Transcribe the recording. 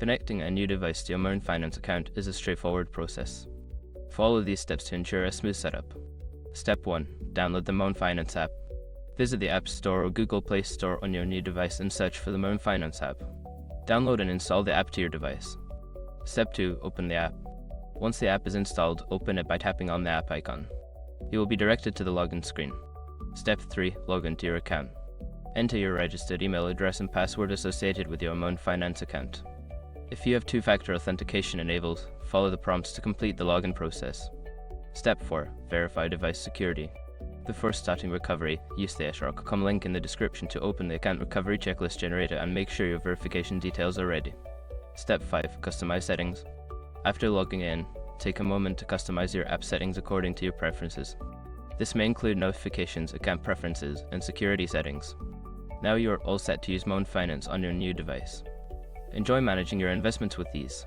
Connecting a new device to your Moan Finance account is a straightforward process. Follow these steps to ensure a smooth setup. Step 1. Download the Moan Finance app. Visit the App Store or Google Play Store on your new device and search for the Moan Finance app. Download and install the app to your device. Step 2. Open the app. Once the app is installed, open it by tapping on the app icon. You will be directed to the login screen. Step 3. Log into your account. Enter your registered email address and password associated with your Moan Finance account. If you have two-factor authentication enabled, follow the prompts to complete the login process. Step 4. Verify device security. Before starting recovery, use the shrug.com link in the description to open the account recovery checklist generator and make sure your verification details are ready. Step 5. Customize settings. After logging in, take a moment to customize your app settings according to your preferences. This may include notifications, account preferences, and security settings. Now you are all set to use Moan Finance on your new device. Enjoy managing your investments with ease.